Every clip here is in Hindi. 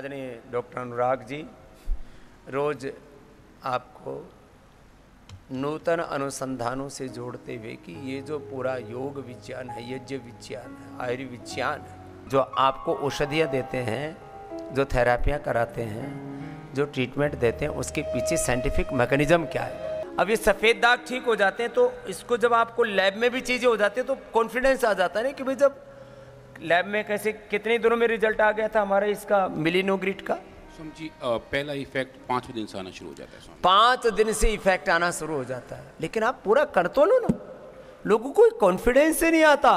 आदरणीय डॉक्टर अनुराग जी रोज आपको नूतन अनुसंधानों से जोड़ते हुए कि ये जो पूरा योग विज्ञान है, यज्ञ विज्ञान है, आयुर्विज्ञान है, जो आपको औषधियाँ देते हैं, जो थेरापियाँ कराते हैं, जो ट्रीटमेंट देते हैं, उसके पीछे साइंटिफिक मैकेनिज्म क्या है। अब ये सफ़ेद दाग ठीक हो जाते हैं तो इसको जब आपको लैब में भी चीज़ें हो जाती है तो कॉन्फिडेंस आ जाता है ना कि भाई जब लैब में कैसे कितने दिनों में रिजल्ट आ गया था हमारे इसका मिलिनोग्रिड का। जी पहला इफेक्ट 5 दिन से आना शुरू हो जाता है। 5 दिन से इफेक्ट आना शुरू हो जाता है, लेकिन आप पूरा कर तो लो ना। लोगों को कॉन्फिडेंस से नहीं आता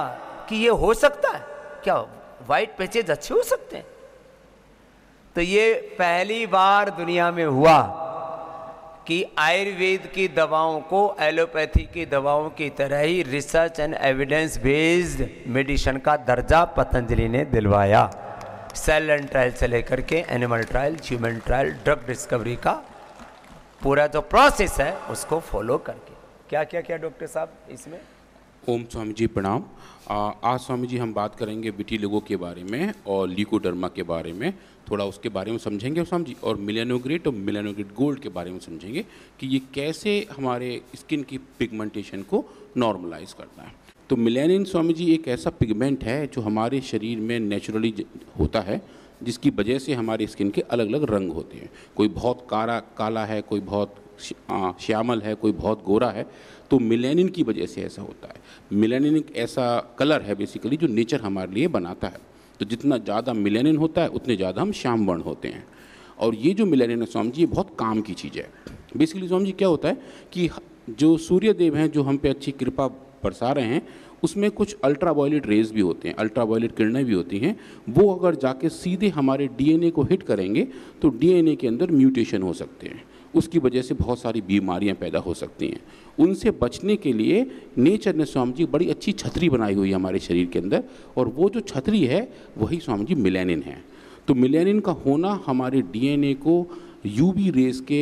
कि ये हो सकता है, क्या वाइट पैचेज अच्छे हो सकते हैं। तो ये पहली बार दुनिया में हुआ कि आयुर्वेद की दवाओं को एलोपैथी की दवाओं की तरह ही research and evidence based medicine का दर्जा पतंजलि ने दिलवाया। सेल एंड ट्रायल से लेकर के animal trial, human trial, drug discovery का पूरा जो प्रोसेस है उसको फॉलो करके। क्या क्या क्या डॉक्टर साहब इसमें। ओम स्वामी जी प्रणाम। आज स्वामी जी हम बात करेंगे विटिलिगो के बारे में और ल्यूकोडर्मा के बारे में, थोड़ा उसके बारे में समझेंगे स्वामी जी, और मेलानोग्रेट और मेलानोग्रेट गोल्ड के बारे में समझेंगे कि ये कैसे हमारे स्किन की पिगमेंटेशन को नॉर्मलाइज करता है। तो मेलानिन स्वामी जी एक ऐसा पिगमेंट है जो हमारे शरीर में नेचुरली होता है, जिसकी वजह से हमारी स्किन के अलग अलग रंग होते हैं। कोई बहुत काला है, कोई बहुत श्यामल है, कोई बहुत गोरा है। तो मेलानिन की वजह से ऐसा होता है। मेलानिन एक ऐसा कलर है बेसिकली जो नेचर हमारे लिए बनाता है। तो जितना ज़्यादा मेलानिन होता है उतने ज़्यादा हम श्याम वर्ण होते हैं। और ये जो मेलानिन है स्वामी जी ये बहुत काम की चीज़ है। बेसिकली स्वामी जी क्या होता है कि जो सूर्य देव हैं जो हम पे अच्छी कृपा बरसा रहे हैं, उसमें कुछ अल्ट्रावायलेट रेज भी होते हैं, अल्ट्रावायलेट किरणें भी होती हैं। वो अगर जाके सीधे हमारे डीएनए को हिट करेंगे तो डीएनए के अंदर म्यूटेशन हो सकते हैं। उसकी वजह से बहुत सारी बीमारियां पैदा हो सकती हैं। उनसे बचने के लिए नेचर ने स्वामी जी बड़ी अच्छी छतरी बनाई हुई है हमारे शरीर के अंदर, और वो जो छतरी है वही स्वामी जी मेलानिन है। तो मेलानिन का होना हमारे डीएनए को यूवी रेस के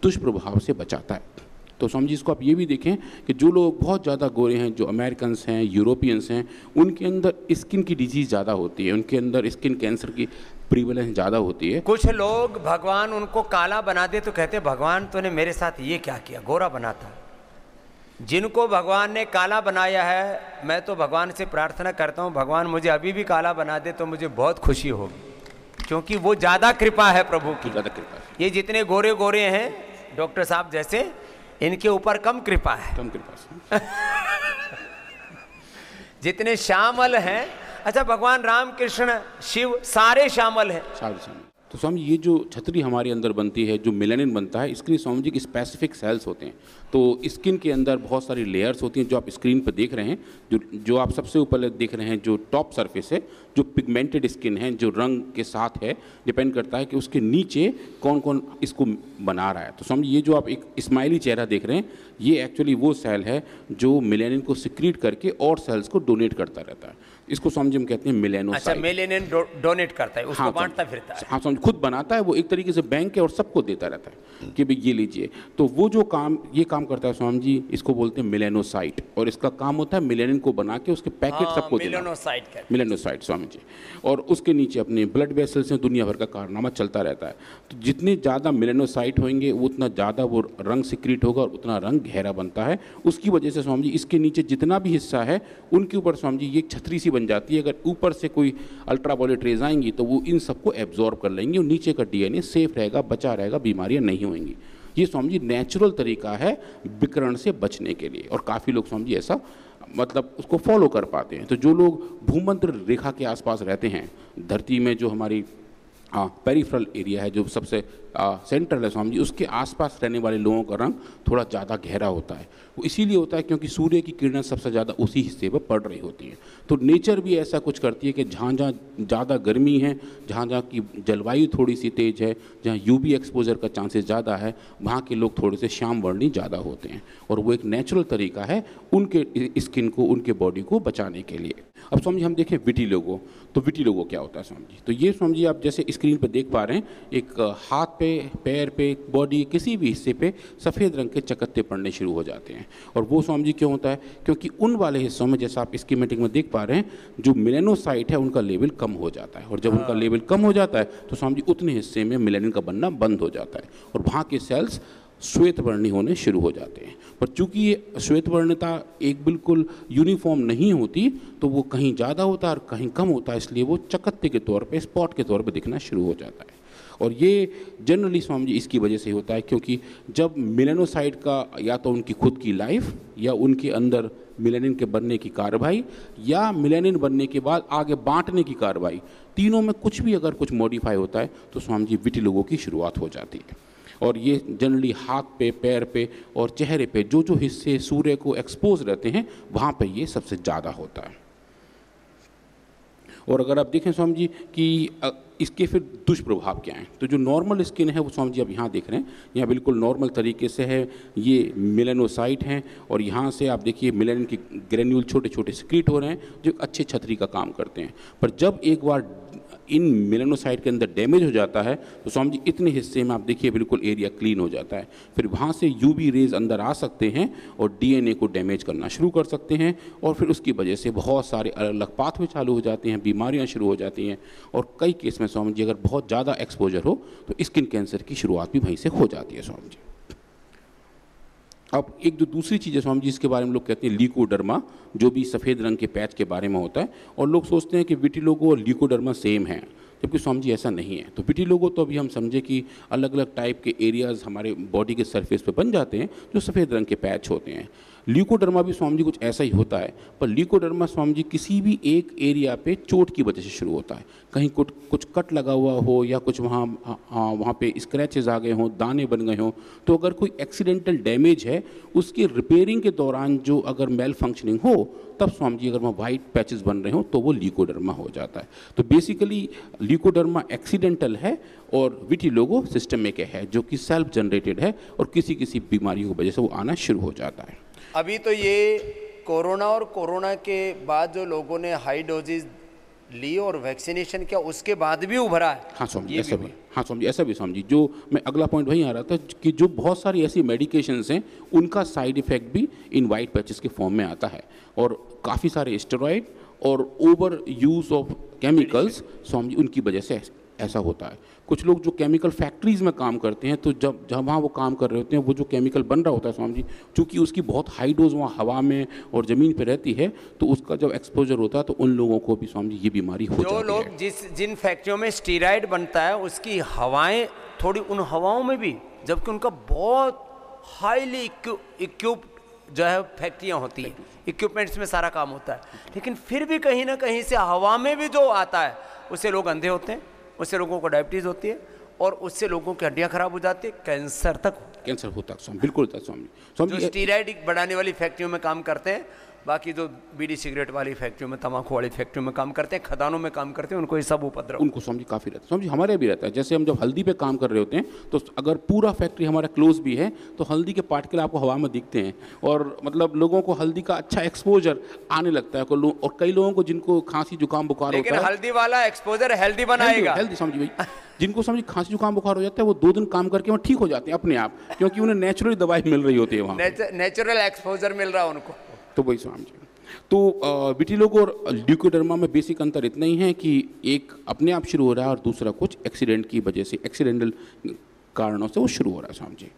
दुष्प्रभाव से बचाता है। तो स्वामी जी इसको आप ये भी देखें कि जो लोग बहुत ज़्यादा गोरे हैं, जो अमेरिकन्स हैं, यूरोपियंस हैं, उनके अंदर स्किन की डिजीज़ ज़्यादा होती है, उनके अंदर स्किन कैंसर की प्रीवलेंस ज़्यादा होती है। कुछ लोग भगवान उनको काला बना दे तो कहते भगवान तूने मेरे साथ ये क्या किया, गोरा बनाता। जिनको भगवान ने काला बनाया है, मैं तो भगवान से प्रार्थना करता हूँ भगवान मुझे अभी भी काला बना दे तो मुझे बहुत खुशी होगी, क्योंकि वो ज़्यादा कृपा है प्रभु की। ज़्यादा कृपा। ये जितने गोरे गोरे हैं डॉक्टर साहब जैसे, इनके ऊपर कम कृपा है, कम कृपा से। जितने श्यामल हैं, अच्छा भगवान राम कृष्ण शिव सारे शामिल हैं। तो स्वामी ये जो छतरी हमारे अंदर बनती है, जो मेलानिन बनता है, इसके लिए स्वामी जी के स्पेसिफिक सेल्स होते हैं। तो स्किन के अंदर बहुत सारी लेयर्स होती हैं जो आप स्क्रीन पर देख रहे हैं। जो आप सबसे ऊपर देख रहे हैं जो टॉप सरफेस है, जो पिगमेंटेड स्किन है, जो रंग के साथ है, डिपेंड करता है कि उसके नीचे कौन कौन इसको बना रहा है। तो स्वामी ये जो आप एक स्माइली चेहरा देख रहे हैं, ये एक्चुअली वो सेल है जो मेलानिन को सिक्रीट करके और सेल्स को डोनेट करता रहता है। इसको स्वामी जी हम कहते हैं मेलानोसाइट। अच्छा, मेलानिन डोनेट करता है, उसको हाँ, बांटता फिरता है। हाँ, खुद बनाता है वो, एक तरीके से बैंक है और सबको देता रहता है कि भाई ये लीजिए। तो वो जो ये काम करता है स्वामी जी, इसको बोलते हैं मेलानोसाइट, और इसका काम होता है मेलानिन को बना के उसके पैकेट सबको देना। मेलानोसाइट स्वामी जी। और उसके नीचे अपने ब्लड वेसल्स में दुनिया भर का कारनामा चलता रहता है। तो जितने ज़्यादा मेलानोसाइट होंगे उतना ज़्यादा वो रंग सिक्रीट होगा और उतना रंग गहरा बनता है। उसकी वजह से स्वामी जी इसके नीचे जितना भी हिस्सा है उनके ऊपर स्वामी जी ये छतरी सी बन जाती है। अगर ऊपर से कोई अल्ट्रावायलेट रेज आएंगी तो वो इन सबको एब्जॉर्ब कर लेंगे और नीचे का डीएनए सेफ रहेगा, बचा रहेगा, बीमारियां नहीं होंगी। ये स्वामी जी नेचुरल तरीका है विकिरण से बचने के लिए, और काफ़ी लोग स्वामी जी ऐसा मतलब उसको फॉलो कर पाते हैं। तो जो लोग भूमध्य रेखा के आसपास रहते हैं, धरती में जो हमारी पेरिफेरल एरिया है, जो सबसे सेंट्रल है स्वामी जी, उसके आसपास रहने वाले लोगों का रंग थोड़ा ज़्यादा गहरा होता है। वो इसीलिए होता है क्योंकि सूर्य की किरणें सबसे ज़्यादा उसी हिस्से पर पड़ रही होती हैं। तो नेचर भी ऐसा कुछ करती है कि जहाँ जहाँ ज़्यादा गर्मी है, जहाँ जहाँ की जलवायु थोड़ी सी तेज़ है, जहाँ यूवी एक्सपोजर का चांसेस ज़्यादा है, वहाँ के लोग थोड़े से श्याम वर्णी ज़्यादा होते हैं। और वो एक नेचुरल तरीका है उनके स्किन को, उनके बॉडी को बचाने के लिए। अब स्वामी जी हम देखें विटिलिगो, तो विटिलिगो क्या होता है स्वामी जी? तो ये स्वामी जी आप जैसे स्क्रीन पर देख पा रहे हैं, एक हाथ पे, पैर पे, बॉडी किसी भी हिस्से पे सफ़ेद रंग के चकत्ते पड़ने शुरू हो जाते हैं। और वो स्वामी जी क्यों होता है? क्योंकि उन वाले हिस्सों में, जैसा आप स्कीमेटिक में देख पा रहे हैं, जो मेलेनोसाइट है उनका लेवल कम हो जाता है, और जब उनका लेवल कम हो जाता है तो स्वामी जी उतने हिस्से में मेलेनिन का बनना बंद हो जाता है और वहाँ के सेल्स श्वेत वर्णी होने शुरू हो जाते हैं। पर चूंकि ये श्वेत वर्णता एक बिल्कुल यूनिफॉर्म नहीं होती, तो वो कहीं ज़्यादा होता है और कहीं कम होता है, इसलिए वो चकत्ते के तौर पे, स्पॉट के तौर पे दिखना शुरू हो जाता है। और ये जनरली स्वामी जी इसकी वजह से होता है क्योंकि जब मेलेनोसाइट का या तो उनकी खुद की लाइफ या उनके अंदर मेलेनिन के बनने की कार्रवाई या मेलेनिन बनने के बाद आगे बांटने की कार्रवाई, तीनों में कुछ भी अगर कुछ मॉडिफाई होता है तो स्वामी जी विटिलिगो की शुरुआत हो जाती है। और ये जनरली हाथ पे, पैर पे और चेहरे पे जो जो हिस्से सूर्य को एक्सपोज रहते हैं वहाँ पे ये सबसे ज़्यादा होता है। और अगर आप देखें स्वामी जी कि इसके फिर दुष्प्रभाव क्या हैं, तो जो नॉर्मल स्किन है वो स्वामी जी आप यहाँ देख रहे हैं, यहाँ बिल्कुल नॉर्मल तरीके से है, ये मेलेनोसाइट हैं और यहाँ से आप देखिए मेलेनिन के ग्रेन्यूल छोटे छोटे सिक्रीट हो रहे हैं जो अच्छे छतरी का काम करते हैं। पर जब एक बार इन मेलेनोसाइट के अंदर डैमेज हो जाता है तो स्वामी जी इतने हिस्से में आप देखिए बिल्कुल एरिया क्लीन हो जाता है। फिर वहाँ से यूवी रेज अंदर आ सकते हैं और डीएनए को डैमेज करना शुरू कर सकते हैं, और फिर उसकी वजह से बहुत सारे अलग अलग पाथवे चालू हो जाते हैं, बीमारियाँ शुरू हो जाती हैं। और कई केस में स्वामी जी अगर बहुत ज़्यादा एक्सपोजर हो तो स्किन कैंसर की शुरुआत भी वहीं से हो जाती है स्वामी जी। अब एक जो दूसरी चीज़ है स्वामी जी इसके बारे में लोग कहते हैं ल्यूकोडर्मा, जो भी सफ़ेद रंग के पैच के बारे में होता है, और लोग सोचते हैं कि विटिलिगो और ल्यूकोडर्मा सेम है, जबकि स्वामी जी ऐसा नहीं है। तो विटिलिगो तो अभी हम समझे कि अलग अलग टाइप के एरियाज़ हमारे बॉडी के सरफेस पे बन जाते हैं जो सफ़ेद रंग के पैच होते हैं। ल्यूकोडर्मा भी स्वामी जी कुछ ऐसा ही होता है, पर ल्यूकोडर्मा स्वामी जी किसी भी एक एरिया पे चोट की वजह से शुरू होता है, कहीं कुछ कट लगा हुआ हो या कुछ वहाँ पे स्क्रैचेस आ गए हों, दाने बन गए हों, तो अगर कोई एक्सीडेंटल डैमेज है उसकी रिपेयरिंग के दौरान जो अगर मेल फंक्शनिंग हो तब स्वामी जी अगर वहाँ वाइट पैचेस बन रहे हो तो वो ल्यूकोडर्मा हो जाता है। तो बेसिकली ल्यूकोडर्मा एक्सीडेंटल है और विटिलिगो सिस्टमिक है जो कि सेल्फ जनरेटेड है और किसी किसी बीमारियों की वजह से वो आना शुरू हो जाता है। अभी तो ये कोरोना और कोरोना के बाद जो लोगों ने हाई डोजेज ली और वैक्सीनेशन किया उसके बाद भी उभरा है। हाँ स्वामी जी ऐसा भी, हाँ स्वामी जी ऐसा भी स्वामी जी, जो मैं अगला पॉइंट वहीं आ रहा था कि जो बहुत सारी ऐसी मेडिकेशंस हैं उनका साइड इफेक्ट भी इन वाइट पैचेस के फॉर्म में आता है, और काफ़ी सारे स्टेरॉइड और over use of chemicals Swami ji उनकी वजह से ऐसा होता है। कुछ लोग जो केमिकल फैक्ट्रीज़ में काम करते हैं तो जब वहाँ वो काम कर रहे होते हैं वो जो केमिकल बन रहा होता है स्वामी जी, चूँकि उसकी बहुत हाई डोज वहाँ हवा में और ज़मीन पे रहती है तो उसका जब एक्सपोजर होता है तो उन लोगों को भी स्वामी जी ये बीमारी हो जाती है। जो लोग जिन फैक्ट्रियों में स्टीराइड बनता है उसकी हवाएं थोड़ी उन हवाओं में भी, जबकि उनका बहुत हाईली इक्विप्ड जो है फैक्ट्रियाँ होती हैं, इक्विपमेंट्स में सारा काम होता है, लेकिन फिर भी कहीं ना कहीं से हवा में भी जो आता है उससे लोग अंधे होते हैं, उससे लोगों को डायबिटीज़ होती है और उससे लोगों की हड्डियाँ खराब हो जाती है, कैंसर होता है स्वामी, बिल्कुल होता है स्वामी। जो स्टीराइड बढ़ाने वाली फैक्ट्रियों में काम करते हैं, बाकी जो बीड़ी सिगरेट वाली फैक्ट्रियों में, तंबाकू वाली फैक्ट्रियों में काम करते हैं, खदानों में काम करते हैं, उनको ये सब उपद्रव, उनको स्वामी काफ़ी रहता है। स्वामी हमारे भी रहता है, जैसे हम जब हल्दी पे काम कर रहे होते हैं तो अगर पूरा फैक्ट्री हमारा क्लोज भी है तो हल्दी के पार्टिकल आपको हवा में दिखते हैं और मतलब लोगों को हल्दी का अच्छा एक्सपोजर आने लगता है। और कई लोगों को जिनको खांसी जुकाम बुखार होता है, हल्दी वाला एक्सपोजर हेल्दी बनाएगा, हेल्दी समझिए भाई, जिनको समझिए खांसी जुकाम बुखार हो जाता है वो 2 दिन काम करके वहाँ ठीक हो जाते हैं अपने आप, क्योंकि उन्हें नेचुरली दवाई मिल रही होती है वहाँ, नेचुरल एक्सपोजर मिल रहा है उनको। तो वही स्वामी जी। तो विटिलिगो और ल्यूकोडर्मा में बेसिक अंतर इतना ही है कि एक अपने आप शुरू हो रहा है और दूसरा कुछ एक्सीडेंट की वजह से, एक्सीडेंटल कारणों से वो शुरू हो रहा है स्वामी जी।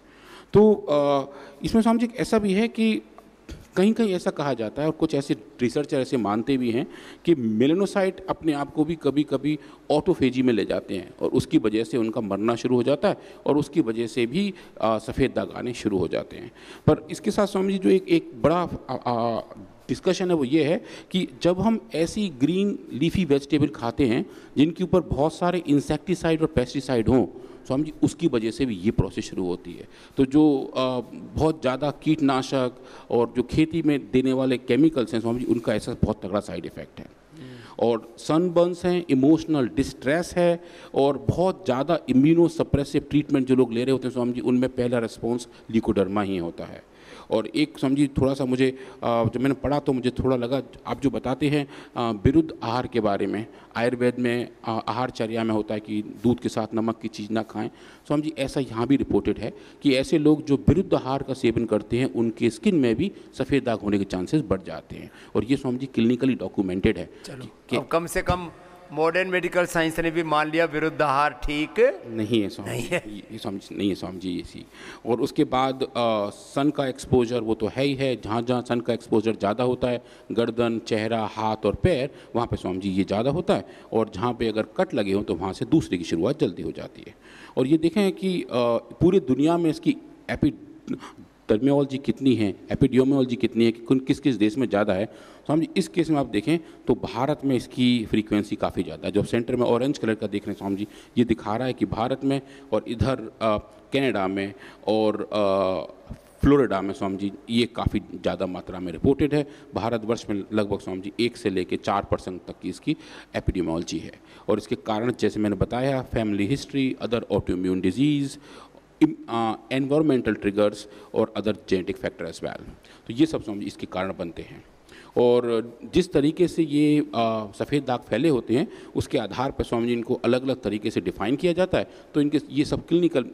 तो इसमें स्वामी जी ऐसा भी है कि कहीं कहीं ऐसा कहा जाता है और कुछ ऐसे रिसर्चर ऐसे मानते भी हैं कि मेलेनोसाइट अपने आप को भी कभी कभी ऑटोफेजी में ले जाते हैं और उसकी वजह से उनका मरना शुरू हो जाता है और उसकी वजह से भी सफ़ेद दाग आने शुरू हो जाते हैं। पर इसके साथ स्वामी जी जो एक बड़ा डिस्कशन है वो ये है कि जब हम ऐसी ग्रीन लीफी वेजिटेबल खाते हैं जिनके ऊपर बहुत सारे इंसेक्टिसाइड और पेस्टिसाइड हों स्वामी जी, उसकी वजह से भी ये प्रोसेस शुरू होती है। तो जो बहुत ज़्यादा कीटनाशक और जो खेती में देने वाले केमिकल्स हैं स्वामी जी, उनका ऐसा बहुत तगड़ा साइड इफ़ेक्ट है। और सनबर्न्स हैं, इमोशनल डिस्ट्रेस है और बहुत ज़्यादा इम्यूनो सप्रेसिव ट्रीटमेंट जो लोग ले रहे होते हैं स्वामी जी, उनमें पहला रिस्पॉन्स ल्यूकोडर्मा ही होता है। और एक समझिए थोड़ा सा मुझे जब मैंने पढ़ा तो मुझे थोड़ा लगा, आप जो बताते हैं विरुद्ध आहार के बारे में, आयुर्वेद में आहारचर्या में होता है कि दूध के साथ नमक की चीज़ ना खाएं। स्वामी जी ऐसा यहाँ भी रिपोर्टेड है कि ऐसे लोग जो विरुद्ध आहार का सेवन करते हैं उनके स्किन में भी सफ़ेद दाग होने के चांसेस बढ़ जाते हैं, और ये स्वामी जी क्लिनिकली डॉक्यूमेंटेड है। चलो अब कम से कम मॉडर्न मेडिकल साइंस ने भी मान लिया विरुद्ध आहार ठीक नहीं है स्वामी जी, ये स्वामी जी नहीं है स्वामी जी ऐसी। और उसके बाद सन का एक्सपोजर वो तो है ही है, जहाँ जहाँ सन का एक्सपोजर ज़्यादा होता है, गर्दन, चेहरा, हाथ और पैर, वहाँ पे स्वामी जी ये ज़्यादा होता है, और जहाँ पे अगर कट लगे हों तो वहाँ से दूसरे की शुरुआत जल्दी हो जाती है। और ये देखें कि पूरी दुनिया में इसकी एपिडेमियोलॉजी कितनी है, एपिडियोमियोलॉजी कितनी है, कि किस किस देश में ज़्यादा है। स्वामी जी इस केस में आप देखें तो भारत में इसकी फ्रीक्वेंसी काफ़ी ज़्यादा है। जो सेंटर में ऑरेंज कलर का देख रहे हैं स्वामी जी, ये दिखा रहा है कि भारत में, और इधर कनाडा में और फ्लोरिडा में स्वामी जी ये काफ़ी ज़्यादा मात्रा में रिपोर्टेड है। भारतवर्ष में लगभग स्वामी जी 1 से लेकर 4% तक की इसकी एपिडेमियोलॉजी है। और इसके कारण जैसे मैंने बताया, family history, other autoimmune disease, environmental triggers और other genetic factor as well. तो ये सब स्वामी जी इसके कारण बनते हैं। और जिस तरीके से ये सफ़ेद दाग फैले होते हैं उसके आधार पर स्वामी जी इनको अलग अलग तरीके से डिफ़ाइन किया जाता है। तो इनके ये सब क्लिनिकल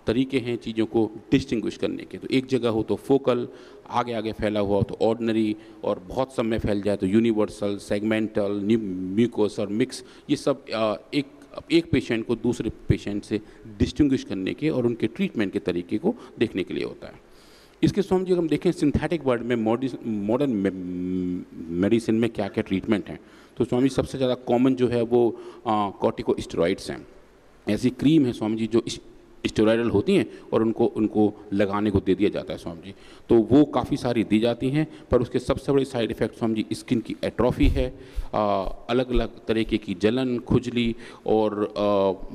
तरीके हैं चीज़ों को डिस्टिंग्विश करने के। तो एक जगह हो तो फोकल, आगे आगे फैला हुआ हो तो ऑर्डिनरी, और बहुत सब में फैल जाए तो यूनिवर्सल, सेगमेंटल, म्यूकोस और मिक्स। ये सब एक पेशेंट को दूसरे पेशेंट से डिस्टिंग्विश करने के और उनके ट्रीटमेंट के तरीके को देखने के लिए होता है। इसके स्वामी जी अगर हम देखें सिंथेटिक वर्ड में मॉडर्न मेडिसिन में क्या क्या ट्रीटमेंट हैं, तो स्वामी सबसे ज़्यादा कॉमन जो है वो कॉर्टिकोस्टेरॉइड्स हैं। ऐसी क्रीम है स्वामी जी जो स्टेरॉयडल होती हैं और उनको लगाने को दे दिया जाता है स्वामी जी। तो वो काफ़ी सारी दी जाती हैं, पर उसके सबसे बड़े side effect Swami ji skin की एट्रोफी है, अलग अलग तरीके की जलन, खुजली और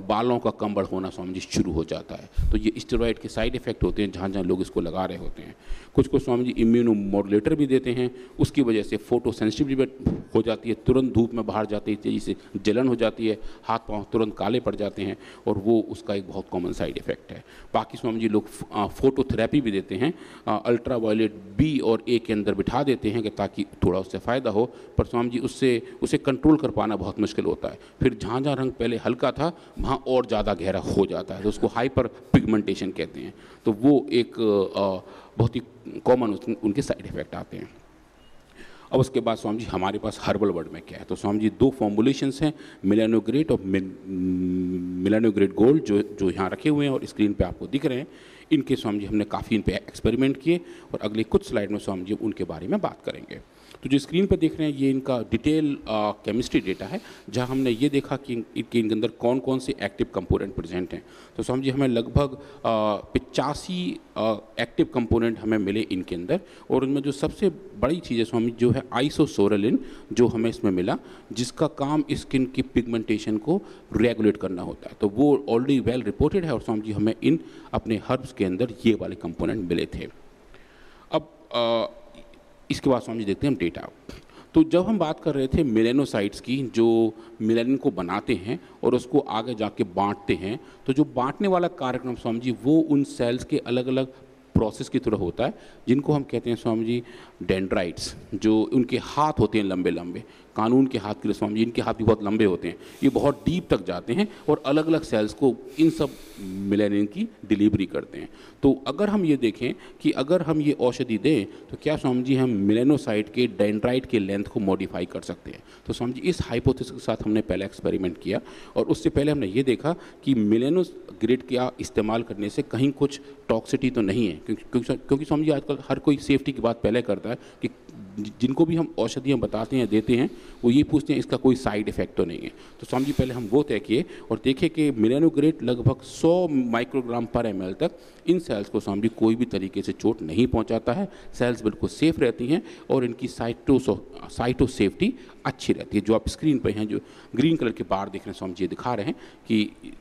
बालों का कंबल होना स्वामी जी शुरू हो जाता है। तो ये स्टेरॉयड के साइड इफ़ेक्ट होते हैं जहाँ जहाँ लोग इसको लगा रहे होते हैं। कुछ को स्वामी जी इम्यूनो मॉड्यूलेटर भी देते हैं, उसकी वजह से फोटो सेंसिटिविटी हो जाती है, तुरंत धूप में बाहर जाते ही तेज़ी से जलन हो जाती है, हाथ पाँव तुरंत काले पड़ जाते हैं, और वो उसका एक बहुत कॉमन साइड इफेक्ट है। बाकी स्वामी जी लोग फोटोथेरेपी भी देते हैं, अल्ट्रा वायलेट बी और ए के अंदर बिठा देते हैं कि ताकि थोड़ा उससे फ़ायदा हो, पर स्वामी जी उसे कंट्रोल कर पाना बहुत मुश्किल होता है। फिर जहाँ जहाँ रंग पहले हल्का था वहाँ और ज़्यादा गहरा हो जाता है, तो उसको हाइपर पिगमेंटेशन कहते हैं। तो वो एक बहुत ही कॉमन उनके साइड इफ़ेक्ट आते हैं। अब उसके बाद स्वामी जी हमारे पास हर्बल वर्ड में क्या है, तो स्वामी जी 2 फॉर्मुलेशंस हैं, मेलानोग्रेट और मेलानोग्रेट गोल्ड, जो यहाँ रखे हुए हैं और स्क्रीन पे आपको दिख रहे हैं। इनके स्वामी जी हमने काफ़ी इन पे एक्सपेरिमेंट किए, और अगले कुछ स्लाइड में स्वामी जी उनके बारे में बात करेंगे। तो जो स्क्रीन पर देख रहे हैं ये इनका डिटेल केमिस्ट्री डेटा है, जहां हमने ये देखा कि इनके अंदर कौन कौन से एक्टिव कंपोनेंट प्रेजेंट हैं। तो समझ लीजिए हमें लगभग 85 एक्टिव कंपोनेंट हमें मिले इनके अंदर, और उनमें जो सबसे बड़ी चीज़ है स्वामी जो है आइसोसोरेलिन, जो हमें इसमें मिला, जिसका काम स्किन की पिगमेंटेशन को रेगुलेट करना होता है। तो वो ऑलरेडी वेल रिपोर्टेड है, और स्वामी जी हमें इन अपने हर्ब्स के अंदर ये वाले कंपोनेंट मिले थे। अब इसके बाद स्वामी जी देखते हैं हम डेटा। तो जब हम बात कर रहे थे मेलेनोसाइट्स की, जो मेलानिन को बनाते हैं और उसको आगे जाके बांटते हैं, तो जो बांटने वाला कार्यक्रम स्वामी जी वो उन सेल्स के अलग अलग प्रोसेस की तरह होता है, जिनको हम कहते हैं स्वामी जी डेंड्राइट्स। जो उनके हाथ होते हैं लंबे लंबे, कानून के हाथ के लिए स्वामी जी इनके हाथ भी बहुत लंबे होते हैं, ये बहुत डीप तक जाते हैं और अलग अलग सेल्स को इन सब मेलानिन की डिलीवरी करते हैं। तो अगर हम ये देखें कि अगर हम ये औषधि दें तो क्या स्वामी जी हम मेलानोसाइट के डेंड्राइट के लेंथ को मॉडिफाई कर सकते हैं। तो स्वामी जी इस हाइपोथेसिस के साथ हमने पहले एक्सपेरिमेंट किया, और उससे पहले हमने ये देखा कि मेलानोग्रेड का इस्तेमाल करने से कहीं कुछ टॉक्सिटी तो नहीं है, क्योंकि स्वामी जी आजकल हर कोई सेफ्टी की बात पहले करता है कि जिनको भी हम औषधियाँ बताते हैं देते हैं वो ये पूछते हैं इसका कोई साइड इफेक्ट तो नहीं है। तो स्वामी जी पहले हम वो तय किए और देखे कि मेलानोग्रेड लगभग 100 माइक्रोग्राम पर ml तक इन सेल्स को स्वामी जी कोई भी तरीके से चोट नहीं पहुंचाता है, सेल्स बिल्कुल सेफ रहती हैं और इनकी साइटो सेफ्टी अच्छी रहती है। जो आप स्क्रीन पर हैं जो ग्रीन कलर के बार देख रहे हैं स्वामी जी दिखा रहे हैं कि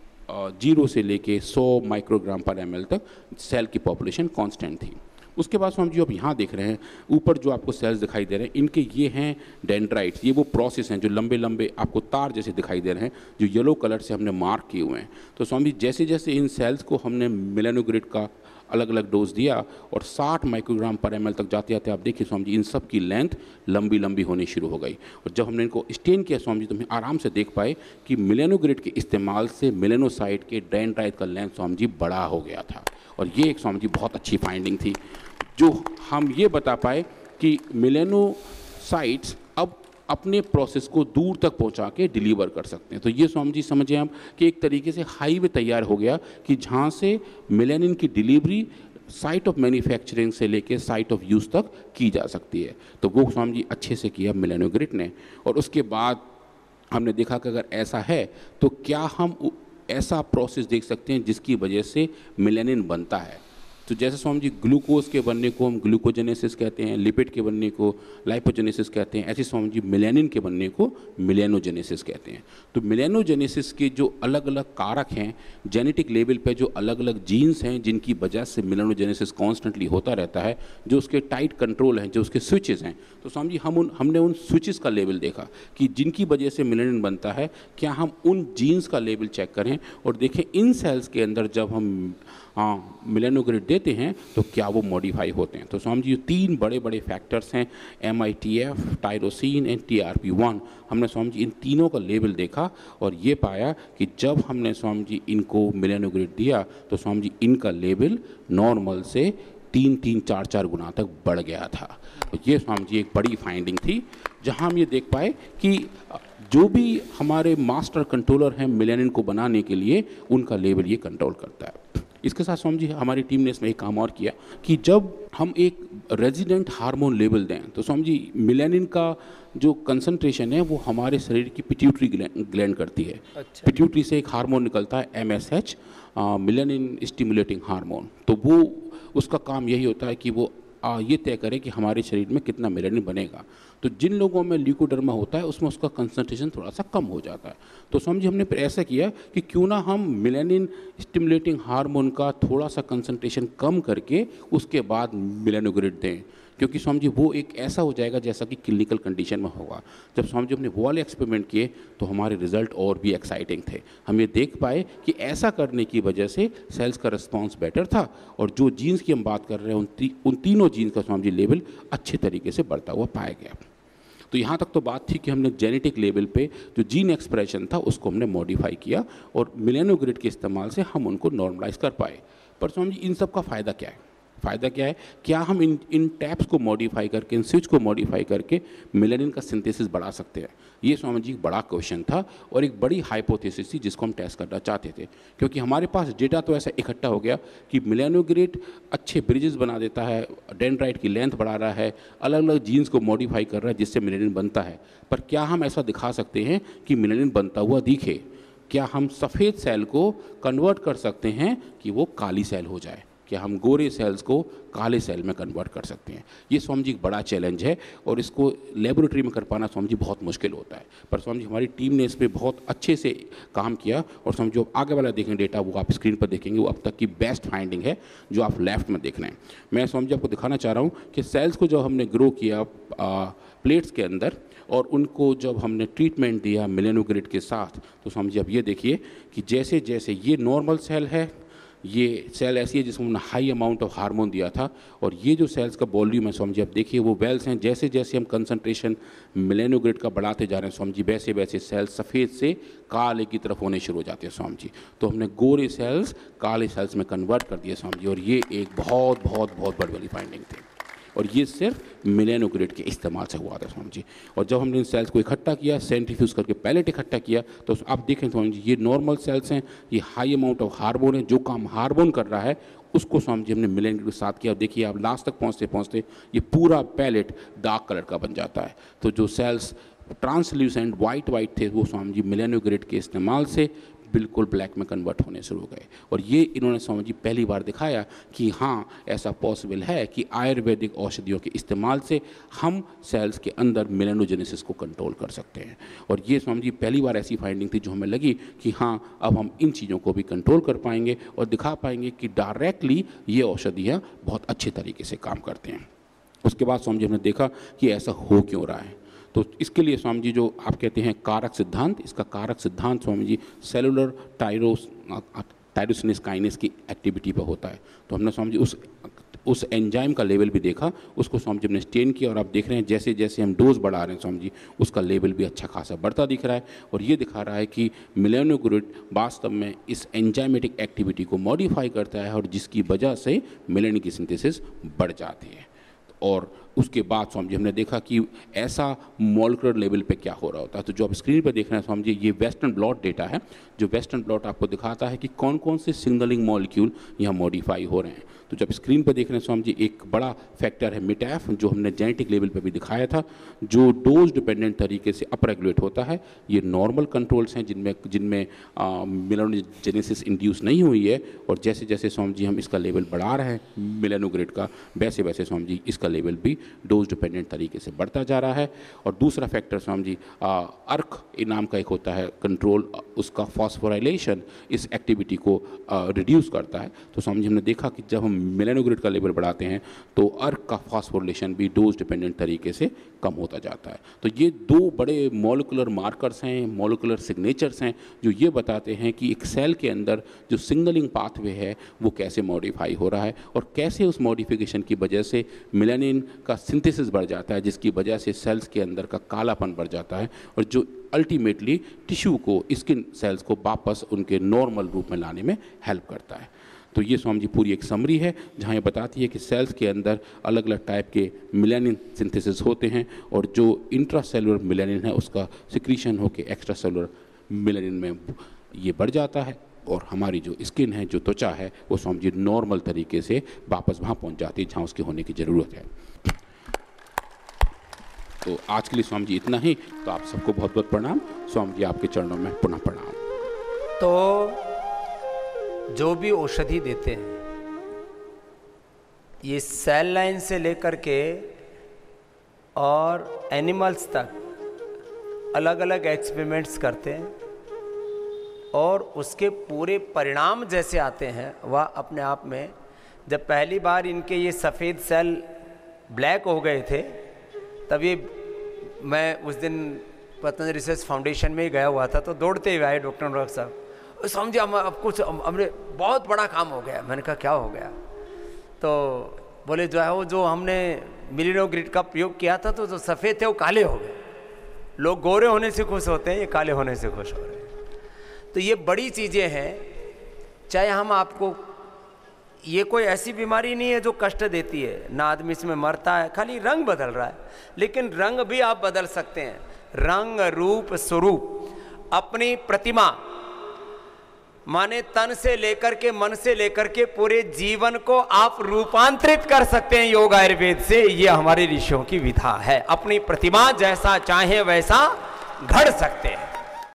0 से लेके 100 माइक्रोग्राम पर ml तक सेल की पॉपुलेशन कांस्टेंट थी। उसके बाद स्वामी जी आप यहाँ देख रहे हैं ऊपर जो आपको सेल्स दिखाई दे रहे हैं इनके ये हैं डेंड्राइट्स। ये वो प्रोसेस हैं जो लंबे लंबे आपको तार जैसे दिखाई दे रहे हैं, जो येलो कलर से हमने मार्क किए हुए हैं। तो स्वामी जी जैसे जैसे इन सेल्स को हमने मेलानोग्रेड का अलग अलग डोज दिया और 60 माइक्रोग्राम पर ml तक जाते जाते आप देखिए स्वामी जी इन सब की लेंथ लंबी लंबी होनी शुरू हो गई। और जब हमने इनको स्टेन किया स्वामी जी तो हम आराम से देख पाए कि मिलेनोग्रिड के इस्तेमाल से मेलेनोसाइट के डेंड्राइट का लेंथ स्वामी जी बड़ा हो गया था। और ये एक स्वामी जी बहुत अच्छी फाइंडिंग थी, जो हम ये बता पाए कि मेलेनोसाइट्स अब अपने प्रोसेस को दूर तक पहुंचा के डिलीवर कर सकते हैं। तो ये स्वामी जी समझे हम कि एक तरीके से हाईवे तैयार हो गया कि जहाँ से मेलेनिन की डिलीवरी साइट ऑफ मैन्युफैक्चरिंग से लेके साइट ऑफ यूज़ तक की जा सकती है। तो वो स्वामी जी अच्छे से किया मेलेनोग्रिड ने। और उसके बाद हमने देखा कि अगर ऐसा है तो क्या हम ऐसा प्रोसेस देख सकते हैं जिसकी वजह से मेलेनिन बनता है। तो जैसे स्वामी जी ग्लूकोज के बनने को हम ग्लूकोजेनेसिस कहते हैं, लिपिड के बनने को लाइपोजेनेसिस कहते हैं, ऐसे स्वामी जी मेलेनिन के बनने को मेलेनोजेनेसिस कहते हैं। तो मेलेनोजेनेसिस के जो अलग अलग कारक हैं, जेनेटिक लेवल पे जो अलग अलग जीन्स हैं जिनकी वजह से मेलेनोजेनेसिस कॉन्स्टेंटली होता रहता है, जो उसके टाइट कंट्रोल हैं, जो उसके स्विचेस हैं। तो स्वामी जी हमने उन स्विचेस का लेवल देखा कि जिनकी वजह से मेलेनिन बनता है, क्या हम उन जीन्स का लेवल चेक करें और देखें इन सेल्स के अंदर जब हम मेलेनोग्रिड देते हैं तो क्या वो मॉडिफाई होते हैं। तो स्वामी जी 3 बड़े बड़े फैक्टर्स हैं, MITF, टायरोसिन एंड TRP1। हमने स्वामी जी इन तीनों का लेवल देखा और ये पाया कि जब हमने स्वामी जी इनको मेलेनोग्रिड दिया तो स्वामी जी इनका लेवल नॉर्मल से 3-3, 4-4 गुना तक बढ़ गया था। तो ये स्वामी जी एक बड़ी फाइंडिंग थी, जहाँ हम ये देख पाए कि जो भी हमारे मास्टर कंट्रोलर हैं मेलेनिन को बनाने के लिए, उनका लेवल ये कंट्रोल करता है। इसके साथ स्वामी जी हमारी टीम ने इसमें एक काम और किया कि जब हम एक रेजिडेंट हार्मोन लेवल दें तो स्वामी जी मेलेनिन का जो कंसंट्रेशन है वो हमारे शरीर की पिट्यूटरी ग्लैंड करती है। अच्छा। पिट्यूटरी से एक हार्मोन निकलता है MSH, मेलेनिन स्टिमुलेटिंग हार्मोन। तो वो उसका काम यही होता है कि वो ये तय करे कि हमारे शरीर में कितना मेलेनिन बनेगा। तो जिन लोगों में ल्यूकोडर्मा होता है उसमें उसका कंसंट्रेशन थोड़ा सा कम हो जाता है। तो समझिए हमने फिर ऐसा किया कि क्यों ना हम मेलेनिन स्टिमुलेटिंग हार्मोन का थोड़ा सा कंसंट्रेशन कम करके उसके बाद मेलेनोग्रिड दें, क्योंकि स्वामी जी वो एक ऐसा हो जाएगा जैसा कि क्लिनिकल कंडीशन में होगा। जब स्वामी जी हमने वो वाले एक्सपेरिमेंट किए तो हमारे रिजल्ट और भी एक्साइटिंग थे। हम ये देख पाए कि ऐसा करने की वजह से सेल्स का रिस्पांस बेटर था और जो जीन्स की हम बात कर रहे हैं उन तीनों जीन्स का स्वामी जी लेवल अच्छे तरीके से बढ़ता हुआ पाया गया। तो यहाँ तक तो बात थी कि हमने जेनेटिक लेवल पे जो जीन एक्सप्रेशन था उसको हमने मॉडिफाई किया और मेलेनोग्रिड के इस्तेमाल से हम उनको नॉर्मलाइज कर पाए। पर स्वामी जी इन सब का फ़ायदा क्या है? फ़ायदा क्या है? क्या हम इन टैप्स को मॉडिफाई करके, इन स्विच को मॉडिफाई करके मेलेनिन का सिंथेसिस बढ़ा सकते हैं? ये स्वामी जी एक बड़ा क्वेश्चन था और एक बड़ी हाइपोथेसिस थी जिसको हम टेस्ट करना चाहते थे, क्योंकि हमारे पास डेटा तो ऐसा इकट्ठा हो गया कि मेलेनोग्रिड अच्छे ब्रिजेस बना देता है, डेंड्राइट की लेंथ बढ़ा रहा है, अलग अलग जीन्स को मॉडिफाई कर रहा है जिससे मेलेनिन बनता है। पर क्या हम ऐसा दिखा सकते हैं कि मेलेनिन बनता हुआ दिखे? क्या हम सफ़ेद सेल को कन्वर्ट कर सकते हैं कि वो काली सेल हो जाए? क्या हम गोरे सेल्स को काले सेल में कन्वर्ट कर सकते हैं? ये स्वामी जी एक बड़ा चैलेंज है और इसको लेबोरेटरी में कर पाना स्वामी जी बहुत मुश्किल होता है। पर स्वामी जी हमारी टीम ने इस पर बहुत अच्छे से काम किया और स्वामी जो आगे वाला देखेंगे डेटा वो आप स्क्रीन पर देखेंगे, वो अब तक की बेस्ट फाइंडिंग है जो आप लेफ्ट में देख रहे हैं। मैं स्वामी जी आपको दिखाना चाह रहा हूँ कि सेल्स को जब हमने ग्रो किया प्लेट्स के अंदर और उनको जब हमने ट्रीटमेंट दिया मेलेनोग्रिड के साथ, तो स्वामी जी अब ये देखिए कि जैसे जैसे ये नॉर्मल सेल है, ये सेल ऐसी है जिसमें हमने हाई अमाउंट ऑफ हार्मोन दिया था और ये जो सेल्स का वॉल्यूम है स्वामी जी आप देखिए वो वेल्स हैं। जैसे जैसे हम कंसंट्रेशन मेलेनोग्रिड का बढ़ाते जा रहे हैं स्वामी जी, वैसे वैसे सेल्स सफ़ेद से काले की तरफ होने शुरू हो जाते हैं स्वामी जी। तो हमने गोरे सेल्स काले सेल्स में कन्वर्ट कर दिए स्वामी जी और ये एक बहुत बहुत बहुत बड़ी फाइंडिंग थी और ये सिर्फ मेलेनोग्रिड के इस्तेमाल से हुआ था स्वामी जी। और जब हमने इन सेल्स को इकट्ठा किया, सेंट्रीफ्यूज करके पैलेट इकट्ठा किया, तो आप देखें स्वामी जी ये नॉर्मल सेल्स हैं, ये हाई अमाउंट ऑफ हार्मोन है, जो काम हार्मोन कर रहा है उसको स्वामी जी हमने मेलेनोग्रिड के साथ किया। देखिए आप लास्ट तक पहुँचते पहुँचते ये पूरा पैलेट डार्क कलर का बन जाता है। तो जो सेल्स ट्रांसल्यूसेंट वाइट थे वो स्वामी जी मेलेनोग्रिड के इस्तेमाल से बिल्कुल ब्लैक में कन्वर्ट होने शुरू हो गए। और ये इन्होंने स्वामी जी पहली बार दिखाया कि हाँ ऐसा पॉसिबल है कि आयुर्वेदिक औषधियों के इस्तेमाल से हम सेल्स के अंदर मेलेनोजेनेसिस को कंट्रोल कर सकते हैं। और ये स्वामी जी पहली बार ऐसी फाइंडिंग थी जो हमें लगी कि हाँ अब हम इन चीज़ों को भी कंट्रोल कर पाएंगे और दिखा पाएंगे कि डायरेक्टली ये औषधियाँ बहुत अच्छे तरीके से काम करते हैं। उसके बाद स्वामी जी हमने देखा कि ऐसा हो क्यों रहा है। तो इसके लिए स्वामी जी जो आप कहते हैं कारक सिद्धांत, इसका कारक सिद्धांत Swami ji cellular tyrosinase kinase की एक्टिविटी पर होता है। तो हमने स्वामी जी उस एंजाइम का लेवल भी देखा, उसको स्वामी जी हमने स्टेन किया, और आप देख रहे हैं जैसे जैसे हम डोज बढ़ा रहे हैं स्वामी जी, उसका लेवल भी अच्छा खासा बढ़ता दिख रहा है। और ये दिखा रहा है कि मेलानोग्लिड वास्तव में इस एंजाइमेटिक एक्टिविटी को मॉडिफाई करता है, और जिसकी वजह से मेलानिन की सिंथेसिस बढ़ जाती है। और उसके बाद स्वामी जी हमने देखा कि ऐसा मॉलिक्यूलर लेवल पे क्या हो रहा होता है। तो जो आप स्क्रीन पर देख रहे हैं स्वामी जी, ये वेस्टर्न ब्लॉट डेटा है, जो वेस्टर्न ब्लॉट आपको दिखाता है कि कौन कौन से सिग्नलिंग मॉलिक्यूल यहाँ मॉडिफाई हो रहे हैं। तो जब स्क्रीन पर देख रहे हैं स्वामी जी, एक बड़ा फैक्टर है मिटैफ, जो हमने जेनेटिक लेवल पे भी दिखाया था, जो डोज डिपेंडेंट तरीके से अपरेगुलेट होता है। ये नॉर्मल कंट्रोल्स हैं जिनमें मेलानोजेनेसिस इंड्यूस नहीं हुई है, और जैसे जैसे स्वामी जी हम इसका लेवल बढ़ा रहे हैं मेलानोग्लिड का, वैसे वैसे स्वामी जी इसका लेवल भी डोज डिपेंडेंट तरीके से बढ़ता जा रहा है। और दूसरा फैक्टर स्वामी जी अर्क नाम का एक होता है कंट्रोल, उसका फॉस्फोराइलेशन इस एक्टिविटी को रिड्यूस करता है। तो स्वामी जी हमने देखा कि जब हम मेलानोग्लिड का लेवल बढ़ाते हैं तो अर्क का फॉस्फोरिलेशन भी डोज डिपेंडेंट तरीके से कम होता जाता है। तो ये दो बड़े मॉलिक्यूलर मार्कर्स हैं, मॉलिक्यूलर सिग्नेचर्स हैं, जो ये बताते हैं कि एक सेल के अंदर जो सिग्नलिंग पाथवे है वो कैसे मॉडिफाई हो रहा है, और कैसे उस मॉडिफिकेशन की वजह से मेलानिन का सिंथेसिस बढ़ जाता है, जिसकी वजह से सेल्स के अंदर का कालापन बढ़ जाता है, और जो अल्टीमेटली टिश्यू को, स्किन सेल्स को वापस उनके नॉर्मल रूप में लाने में हेल्प करता है। तो ये स्वामी जी पूरी एक समरी है जहाँ ये बताती है कि सेल्स के अंदर अलग अलग टाइप के मेलानिन सिंथेसिस होते हैं, और जो इंट्रासेलुलर मेलानिन है उसका सिक्रीशन होकर एक्स्ट्रा सेलुलर मेलानिन में ये बढ़ जाता है, और हमारी जो स्किन है, जो त्वचा है, वो स्वामी जी नॉर्मल तरीके से वापस वहाँ पहुँच जाती है जहाँ उसके होने की ज़रूरत है। तो आज के लिए स्वामी जी इतना ही। तो आप सबको बहुत बहुत प्रणाम। स्वामी जी आपके चरणों में पुनः प्रणाम। तो जो भी औषधि देते हैं, ये सेल लाइन से लेकर के और एनिमल्स तक अलग अलग एक्सपेरिमेंट्स करते हैं, और उसके पूरे परिणाम जैसे आते हैं वह अपने आप में, जब पहली बार इनके ये सफ़ेद सेल ब्लैक हो गए थे, तब ये, मैं उस दिन पतंजलि रिसर्च फाउंडेशन में ही गया हुआ था, तो दौड़ते हुए आए डॉक्टर अनुराग साहब, समझे हम अब कुछ, हमने बहुत बड़ा काम हो गया। मैंने कहा क्या हो गया? तो बोले जो है वो, जो हमने मेलानोग्लिड का प्रयोग किया था, तो जो सफ़ेद थे वो काले हो गए। लोग गोरे होने से खुश होते हैं, ये काले होने से खुश हो रहे हैं। तो ये बड़ी चीज़ें हैं। चाहे हम आपको, ये कोई ऐसी बीमारी नहीं है जो कष्ट देती है, ना आदमी इसमें मरता है, खाली रंग बदल रहा है, लेकिन रंग भी आप बदल सकते हैं। रंग रूप स्वरूप अपनी प्रतिमा, माने तन से लेकर के, मन से लेकर के पूरे जीवन को आप रूपांतरित कर सकते हैं योग आयुर्वेद से। ये हमारे ऋषियों की विधा है। अपनी प्रतिमा जैसा चाहे वैसा घड़ सकते हैं।